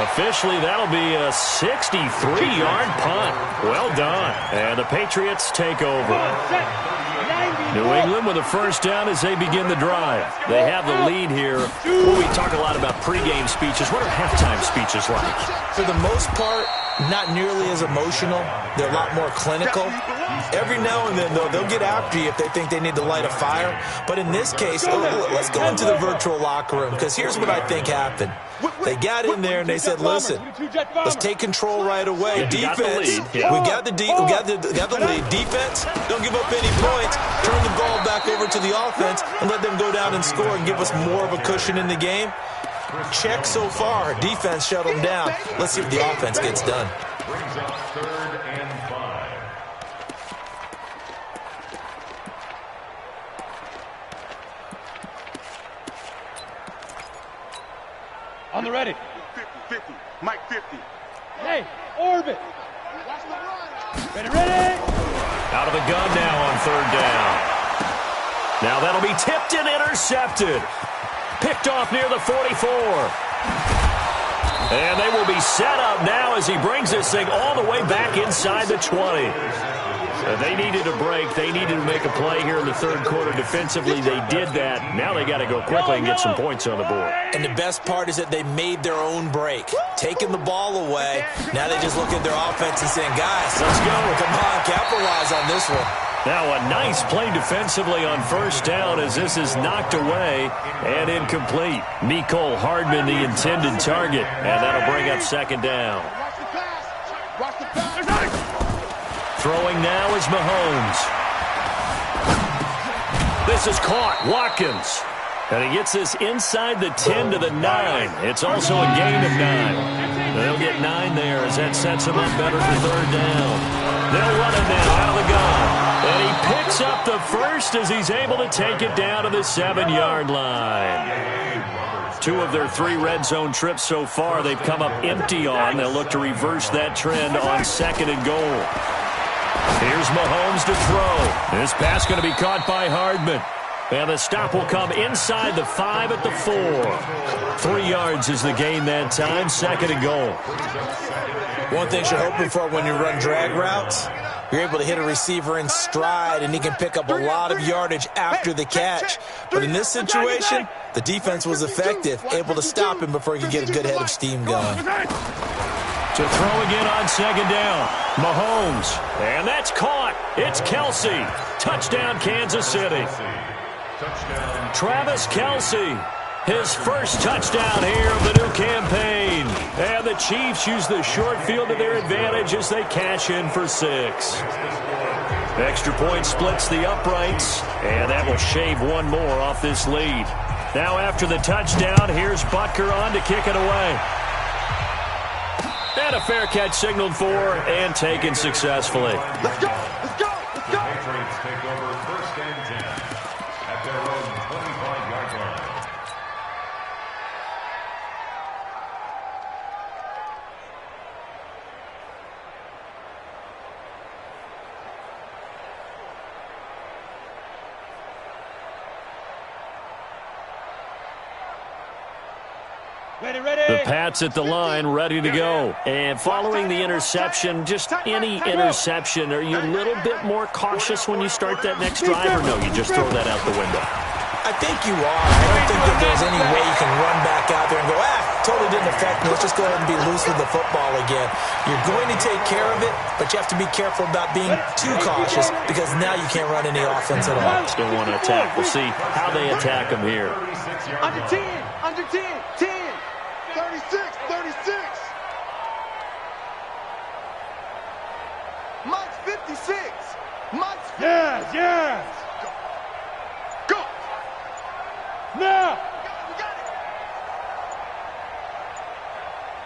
Officially, that'll be a 63-yard punt. Well done. And the Patriots take over. New England with a first down as they begin the drive. They have the lead here. Well, we talk a lot about pregame speeches. What are halftime speeches like? For the most part, not nearly as emotional. They're a lot more clinical. Every now and then, though, they'll get after you if they think they need to light a fire. But in this case, let's go into the virtual locker room, because here's what I think happened. They got in there and they said, listen, let's take control right away. Defense, we got the lead. Defense, don't give up any points. Turn the ball back over to the offense and let them go down and score and give us more of a cushion in the game. Check so far. Defense shut them down. Let's see what the offense gets done. Brings up 3rd and 5. On the ready. 50. Mike 50. Hey, orbit. Ready. Out of the gun now on 3rd down. Now that'll be tipped and intercepted. Picked off near the 44. And they will be set up now as he brings this thing all the way back inside the 20. They needed a break. They needed to make a play here in the 3rd quarter defensively. They did that. Now they got to go quickly and get some points on the board. And the best part is that they made their own break. Taking the ball away. Now they just look at their offense and saying, guys, let's go. Come on, capitalize on this one. Now a nice play defensively on 1st down as this is knocked away and incomplete. Mecole Hardman, the intended target, and that'll bring up 2nd down. Throwing now is Mahomes. This is caught. Watkins. And he gets this inside the 10 to the 9. It's also a gain of 9. They'll get 9 there as that sets them up better for 3rd down. They'll run it now out of the gun. And he picks up the first as he's able to take it down to the 7-yard line. 2 of their 3 red zone trips so far they've come up empty on. They'll look to reverse that trend on 2nd and goal. Here's Mahomes to throw. This pass going to be caught by Hardman. And the stop will come inside the 5 at the 4. 3 yards is the gain that time. 2nd and goal. One thing you're hoping for when you run drag routes, you're able to hit a receiver in stride, and he can pick up a lot of yardage after the catch. But in this situation, the defense was effective, able to stop him before he could get a good head of steam going. To throw again on 2nd down. Mahomes. And that's caught. It's Kelsey. Touchdown, Kansas City. Travis Kelsey. His first touchdown here of the new campaign. And the Chiefs use the short field to their advantage as they cash in for 6. Extra point splits the uprights. And that will shave 1 more off this lead. Now after the touchdown, here's Butker on to kick it away. And a fair catch signaled for and taken successfully. Let's go! Let's go! Let's go! The Patriots take over 1st and 10 at their own 25-yard line. Ready, ready. The Pats at the line, ready to go. And following the interception, just any interception, are you a little bit more cautious when you start that next drive, or no, you just throw that out the window? I think you are. I don't think that there's any way you can run back out there and go, totally didn't affect me. Let's just go ahead and be loose with the football again. You're going to take care of it, but you have to be careful about being too cautious because now you can't run any offense at all. Still want to attack. We'll see how they attack them here. Under 10, under 10, 10, 36, 36. Mike's 56. Mike's 56. Yes, yes. Go. Now. We got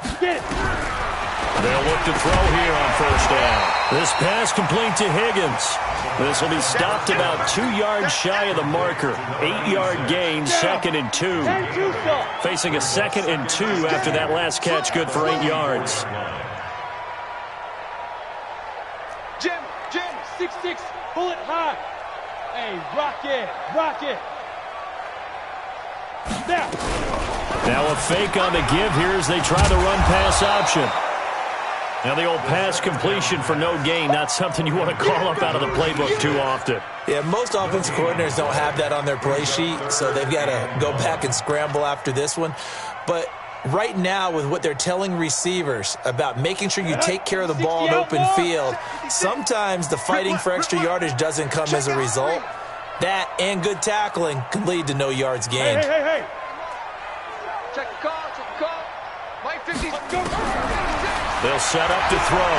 it. Get it. They'll look to throw here on 1st down. This pass complete to Higgins. This will be stopped about 2 yards shy of the marker. 8-yard gain, 2nd and 2. Facing a 2nd and 2 after that last catch, good for 8 yards. Jim, 6'6", bullet high. Hey, rock it, rock it. Now a fake on the give here as they try the run-pass option. Now the old pass completion for no gain, not something you want to call up out of the playbook too often. Yeah, most offensive coordinators don't have that on their play sheet, so they've got to go back and scramble after this one. But right now, with what they're telling receivers about making sure you take care of the ball in open field, sometimes the fighting for extra yardage doesn't come as a result. That and good tackling can lead to no yards gained. Hey. check the call, check the call. Mike 50. They'll set up to throw.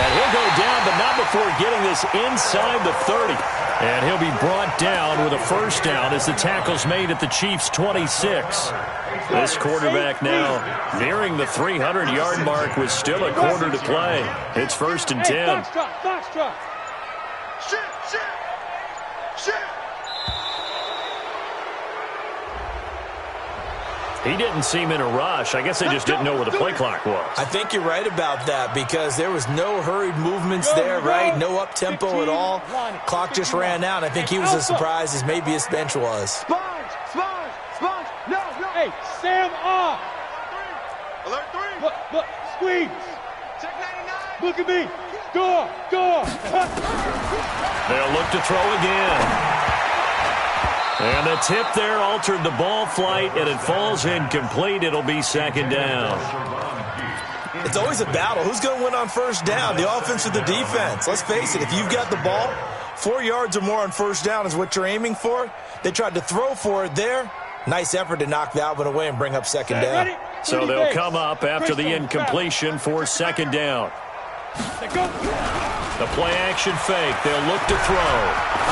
And he'll go down, but not before getting this inside the 30. And he'll be brought down with a 1st down as the tackle's made at the Chiefs' 26. This quarterback now nearing the 300-yard mark with still a quarter to play. It's 1st and 10. Foxtrot. Shit. He didn't seem in a rush. I guess they just didn't know where the play clock was. I think you're right about that because there was no hurried movements there, right? No up-tempo at all. Clock just ran out. I think he was as surprised as maybe his bench was. Sponge. No. Hey, Sam off. Alert 3. Look, squeeze. Check 99. Look at me. Door. They'll look to throw again. And the tip there altered the ball flight, and it falls incomplete. It'll be 2nd down. It's always a battle. Who's going to win on 1st down, the offense or the defense? Let's face it, if you've got the ball, 4 yards or more on 1st down is what you're aiming for. They tried to throw for it there. Nice effort to knock that one away and bring up 2nd down. So they'll come up after the incompletion for 2nd down. The play-action fake. They'll look to throw.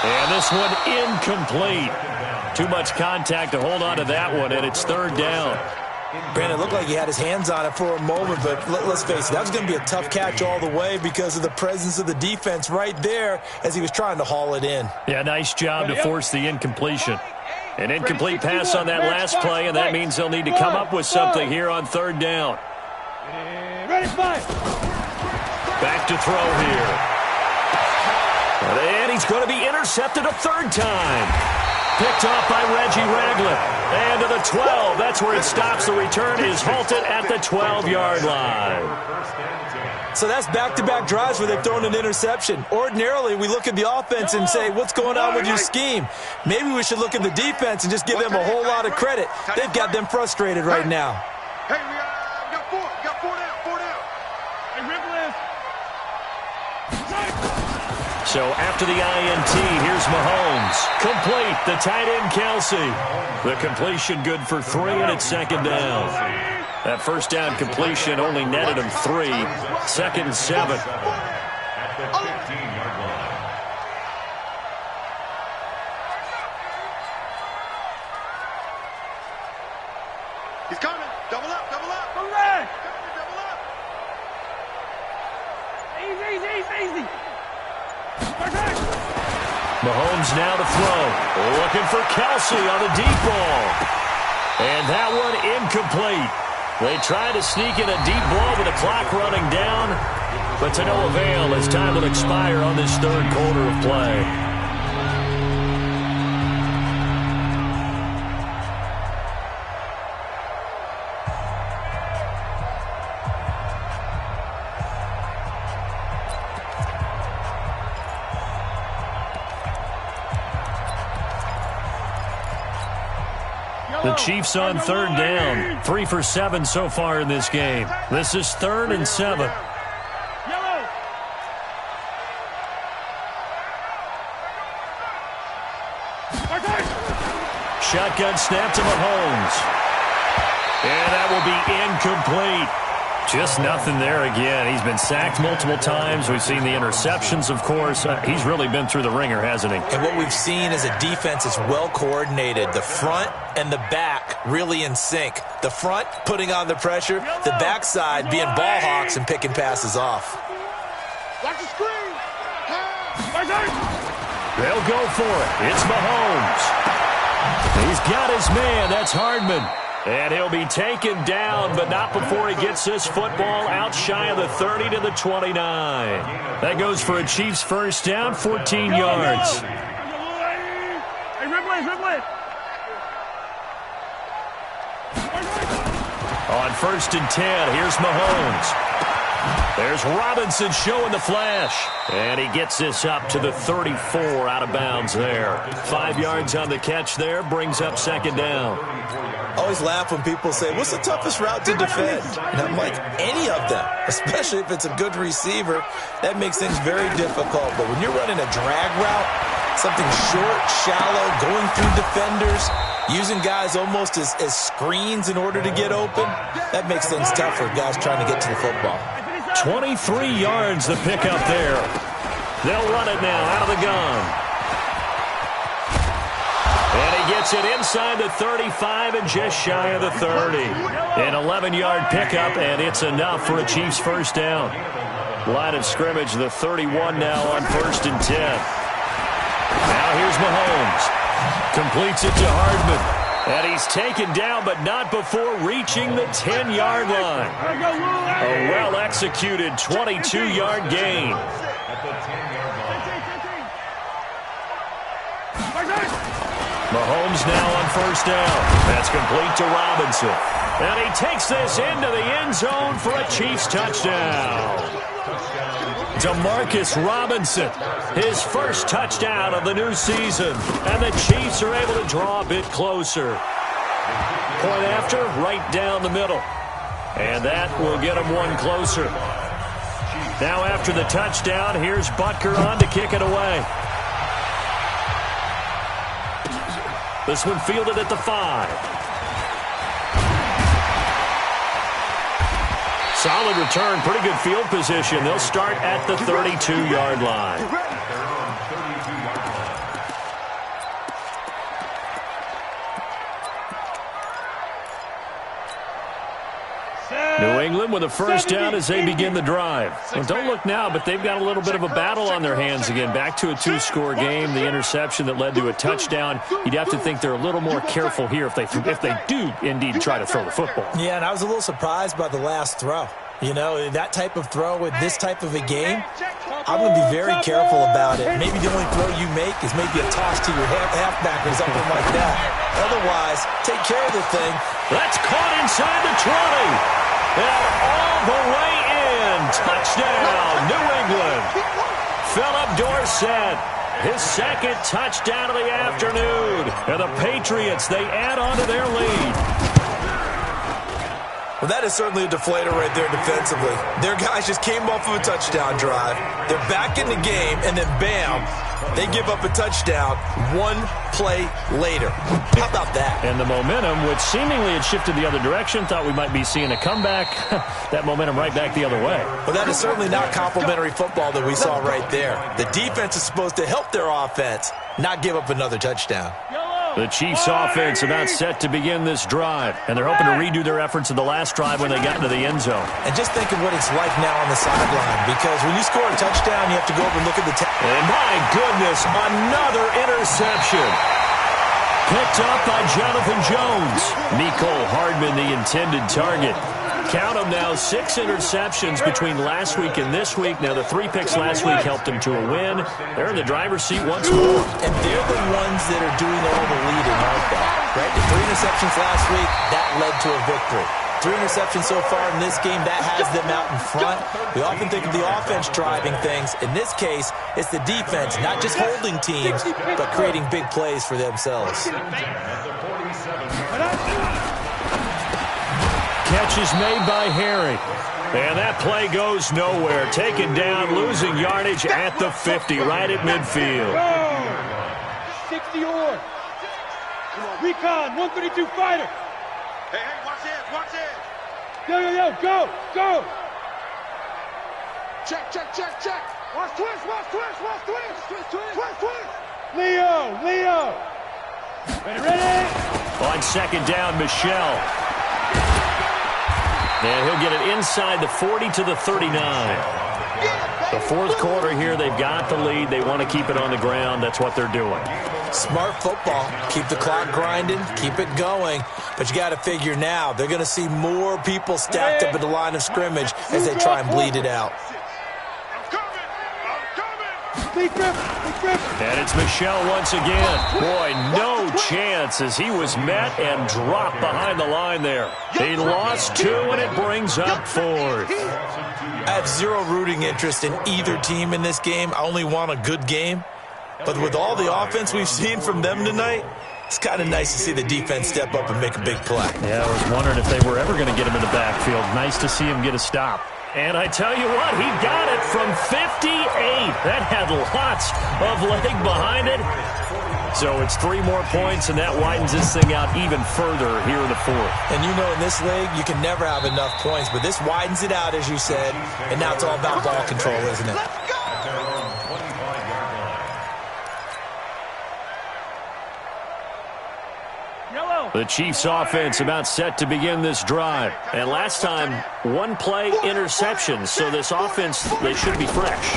And this one incomplete. Too much contact to hold on to that one, and it's 3rd down. Brandon, it looked like he had his hands on it for a moment, but let's face it, that was going to be a tough catch all the way because of the presence of the defense right there as he was trying to haul it in. Yeah, nice job to force the incompletion. An incomplete pass on that last play, and that means they'll need to come up with something here on 3rd down. Ready, fire. Back to throw here. And he's going to be intercepted a 3rd time. Picked off by Reggie Ragland. And to the 12. That's where it stops. The return is halted at the 12-yard line. So that's back-to-back drives where they've thrown an interception. Ordinarily, we look at the offense and say, what's going on with your scheme? Maybe we should look at the defense and just give them a whole lot of credit. They've got them frustrated right now. Hey, we got 4. We got 4 down. Hey, Ripple So after the INT, here's Mahomes. Complete, the tight end Kelsey. The completion good for 3, and it's 2nd down. That 1st down completion only netted him 3. 2nd and 7. At the 15-yard line. He's coming. Double up, double up. Go left. Double up. Easy. Mahomes now to throw. Looking for Kelsey on the deep ball. And that one incomplete. They tried to sneak in a deep ball with the clock running down, but to no avail as time will expire on this third quarter of play. The Chiefs on third down. 3 for 7 so far in this game. This is 3rd and 7. Shotgun snap to Mahomes. And that will be incomplete. Just nothing there again. He's been sacked multiple times. We've seen the interceptions, of course. He's really been through the ringer, hasn't he? And what we've seen is a defense that's well coordinated. The front and the back really in sync. The front putting on the pressure. The backside being ball hawks and picking passes off. Watch the screen. They'll go for it. It's Mahomes. He's got his man. That's Hardman. And he'll be taken down, but not before he gets this football out shy of the 30 to the 29. That goes for a Chiefs first down, 14 yards. Hey, Ripley. On 1st and 10, here's Mahomes. There's Robinson showing the flash. And he gets this up to the 34 out of bounds there. 5 yards on the catch there, brings up 2nd down. I always laugh when people say, what's the toughest route to defend? And I'm like, any of them, especially if it's a good receiver. That makes things very difficult. But when you're running a drag route, something short, shallow, going through defenders, using guys almost as screens in order to get open, that makes things tough for guys trying to get to the football. 23 yards the pickup there. They'll run it now out of the gun. And he gets it inside the 35 and just shy of the 30. An 11-yard pickup, and it's enough for a Chiefs first down. Line of scrimmage, the 31 now on 1st and 10. Now here's Mahomes. Completes it to Hardman. And he's taken down, but not before reaching the 10-yard line. A well-executed 22-yard gain. Mahomes now on 1st down. That's complete to Robinson. And he takes this into the end zone for a Chiefs touchdown. Demarcus Robinson, his first touchdown of the new season. And the Chiefs are able to draw a bit closer. Point after, right down the middle. And that will get him one closer. Now after the touchdown, here's Butker on to kick it away. This one fielded at the 5. Solid return, pretty good field position. They'll start at the 32-yard line. New England with a first down as they begin the drive. Well, don't look now, but they've got a little bit of a battle on their hands again. Back to a 2-score game. The interception that led to a touchdown. You'd have to think they're a little more careful here if they do indeed try to throw the football. Yeah, and I was a little surprised by the last throw. You know, that type of throw with this type of a game, I'm going to be very careful about it. Maybe the only throw you make is maybe a toss to your halfback or something like that. Otherwise, take care of the thing. That's caught inside the 20. And all the way in. Touchdown, New England. Philip Dorsett, his second touchdown of the afternoon. And the Patriots, they add on to their lead. Well, that is certainly a deflator right there defensively. Their guys just came off of a touchdown drive. They're back in the game, and then bam, they give up a touchdown one play later. How about that? And the momentum, which seemingly had shifted the other direction, thought we might be seeing a comeback. That momentum right back the other way. Well, that is certainly not complimentary football that we saw right there. The defense is supposed to help their offense, not give up another touchdown. The Chiefs offense about set to begin this drive, and they're hoping to redo their efforts in the last drive when they got into the end zone. And just think of what it's like now on the sideline, because when you score a touchdown, you have to go over and look at the and my goodness, another interception. Picked up by Jonathan Jones. Mecole Hardman, the intended target. Count them now, 6 interceptions between last week and this week. Now, the 3 picks last week helped them to a win. They're in the driver's seat once more. And they're the ones that are doing all the leading, aren't they? Right? The 3 interceptions last week, that led to a victory. 3 interceptions so far in this game, that has them out in front. We often think of the offense driving things. In this case, it's the defense, not just holding teams, but creating big plays for themselves. Catch is made by Harry. And that play goes nowhere. Taken down, losing yardage at the 50, right at midfield. 60 or. Recon, 132 fighter. Hey, watch it, watch it. Yo, go. Check. Watch twist. Leo. Ready. On second down, Michel. And he'll get it inside the 40 to the 39. The fourth quarter here, they've got the lead. They want to keep it on the ground. That's what they're doing. Smart football. Keep the clock grinding. Keep it going. But you got to figure now, they're going to see more people stacked up at the line of scrimmage as they try and bleed it out. And it's Michel once again. Boy, no chance as he was met and dropped behind the line there. He lost 2, and it brings up 4th. I have zero rooting interest in either team in this game. I only want a good game. But with all the offense we've seen from them tonight, it's kind of nice to see the defense step up and make a big play. Yeah, I was wondering if they were ever going to get him in the backfield. Nice to see him get a stop. And I tell you what, he got it from 58. That had lots of leg behind it. So it's 3 more points, and that widens this thing out even further here in the 4th. And you know in this league, you can never have enough points, but this widens it out, as you said, and now it's all about ball control, isn't it? The Chiefs offense about set to begin this drive. And last time, 1-play interception. So this offense, they should be fresh.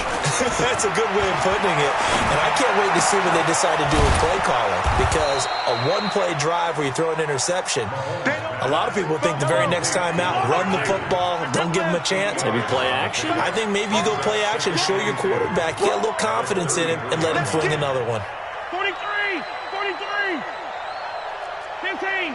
That's a good way of putting it. And I can't wait to see when they decide to do a play calling. Because a 1-play drive where you throw an interception, a lot of people think the very next time out, run the football, don't give them a chance. Maybe play action? I think maybe you go play action, show your quarterback, get a little confidence in him, and let him fling another one. 43. 15.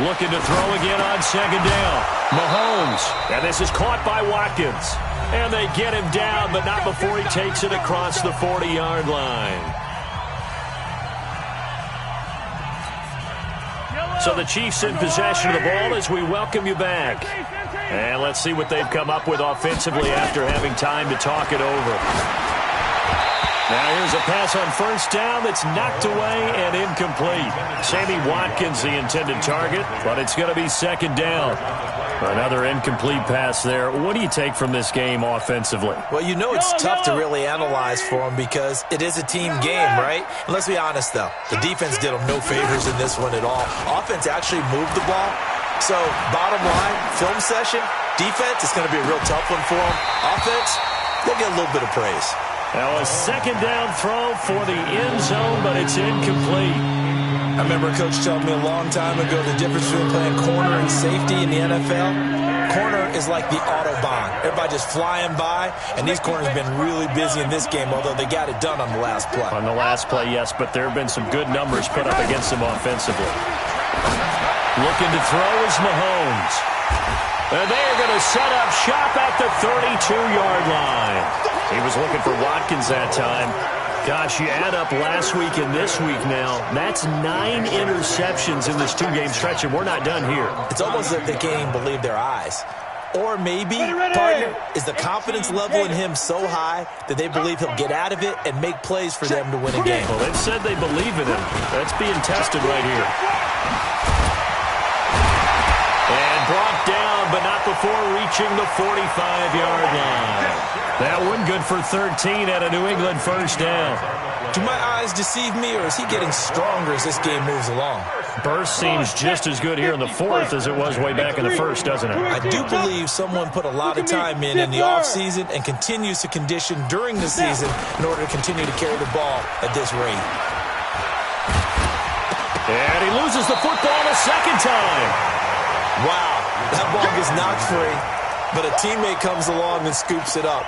Looking to throw again on second down. Mahomes. And this is caught by Watkins. And they get him down, but not before he takes it across the 40-yard line. So the Chiefs in possession of the ball as we welcome you back. And let's see what they've come up with offensively after having time to talk it over. Now here's a pass on first down that's knocked away and incomplete. Sammy Watkins the intended target, but it's going to be second down. Another incomplete pass there. What do you take from this game offensively? Well, you know it's tough to really analyze for them because it is a team game, right? And let's be honest, though. The defense did them no favors in this one at all. Offense actually moved the ball. So, bottom line, film session, defense, it's going to be a real tough one for them. Offense, they'll get a little bit of praise. Now a second down throw for the end zone, but it's incomplete. I remember a coach telling me a long time ago the difference between playing corner and safety in the NFL. Corner is like the Autobahn. Everybody just flying by, and these corners have been really busy in this game, although they got it done on the last play. On the last play, yes, but there have been some good numbers put up against them offensively. Looking to throw is Mahomes. And they are going to set up shop at the 32-yard line. He was looking for Watkins that time. Gosh, you add up last week and this week now, that's 9 interceptions in this 2-game stretch, and we're not done here. It's almost like they can't even believe their eyes. Or maybe, partner, is the confidence level in him so high that they believe he'll get out of it and make plays for them to win a game. Well, they've said they believe in him. That's being tested right here. And brought down, but not before reaching the 45-yard line. That one good for 13 at a New England first down. Do my eyes deceive me, or is he getting stronger as this game moves along? Burst seems just as good here in the fourth as it was way back in the first, doesn't it? I do believe someone put a lot of time in the offseason and continues to condition during the season in order to continue to carry the ball at this rate. And he loses the football a second time. Wow, that ball gets knocked free, but a teammate comes along and scoops it up.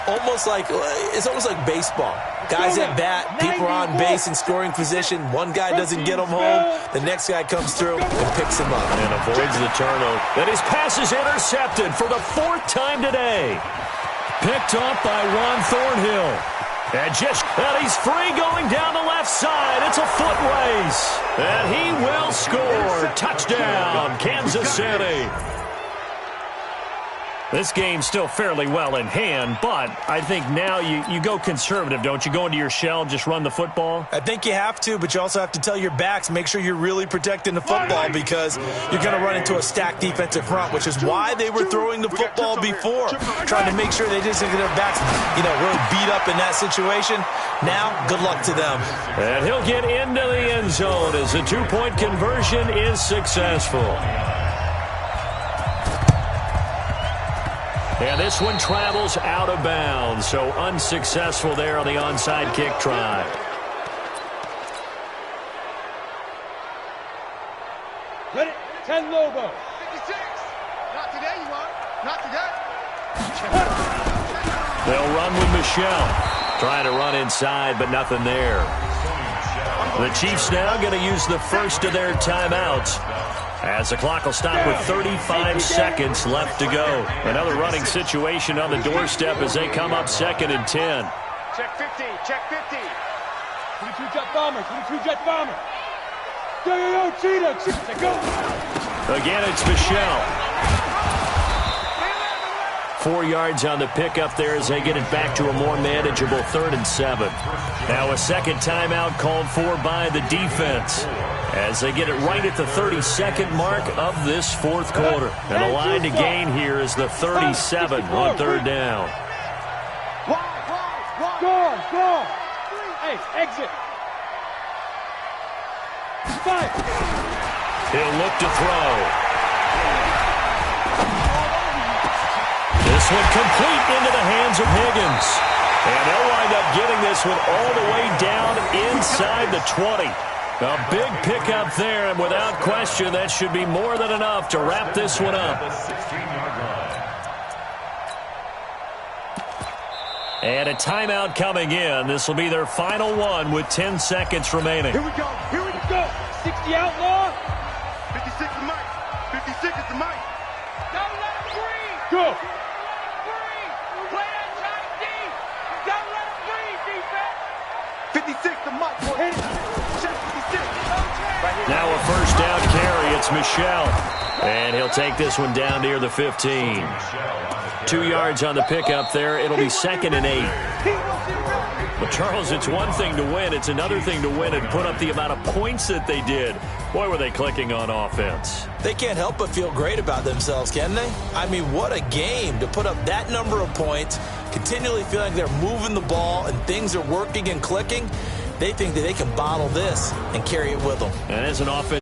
It's almost like baseball. Guys at bat, people are on base in scoring position. One guy doesn't get him home. The next guy comes through and picks him up. And avoids the turnover. And his pass is intercepted for the fourth time today. Picked off by Juan Thornhill. And he's free going down the left side. It's a foot race. And he will score. Touchdown, Kansas City. This game's still fairly well in hand, but I think now you go conservative, don't you? Go into your shell, just run the football? I think you have to, but you also have to tell your backs, make sure you're really protecting the football because you're going to run into a stacked defensive front, which is why they were throwing the football before, trying to make sure they didn't get their backs, really beat up in that situation. Now, good luck to them. And he'll get into the end zone as the two-point conversion is successful. And this one travels out of bounds, so unsuccessful there on the onside kick try. Ready? 10 Lobo. 56. Not today, you are. Not today. They'll run with Michelle. Trying to run inside, but nothing there. The Chiefs now going to use the first of their timeouts, as the clock will stop with 35 seconds left to go. Another running situation on the doorstep as they come up 2nd and 10. Check 50. Check 50. 22 jet bomber. 22 jet bomber. Yo, cheetah. Go. Again, it's Michelle. 4 yards on the pickup there as they get it back to a more manageable 3rd and 7. Now a second timeout called for by the defense as they get it right at the 32nd mark of this fourth quarter. And the line to gain here is the 37 on 3rd down. Go. Hey, exit. 5. He'll look to throw. This one complete into the hands of Higgins. And they'll wind up getting this one all the way down inside the 20. A big pickup there, and without question, that should be more than enough to wrap this one up. And a timeout coming in. This will be their final one with 10 seconds remaining. Here we go. 60 outlaw. 56 is Mike. 56 is the Mike. Don't let him breathe. Go. Play that tight D. Don't let him breathe, defense. 56 to Mike. Hit it. Check 56. Right here. Now a first down carry. It's Michelle. And he'll take this one down near the 15. 2 yards on the pickup there. It'll be 2nd and 8. Well, Charles, it's one thing to win. It's another thing to win and put up the amount of points that they did. Boy, were they clicking on offense. They can't help but feel great about themselves, can they? I mean, what a game to put up that number of points, continually feeling like they're moving the ball and things are working and clicking. They think that they can bottle this and carry it with them. And as an offense,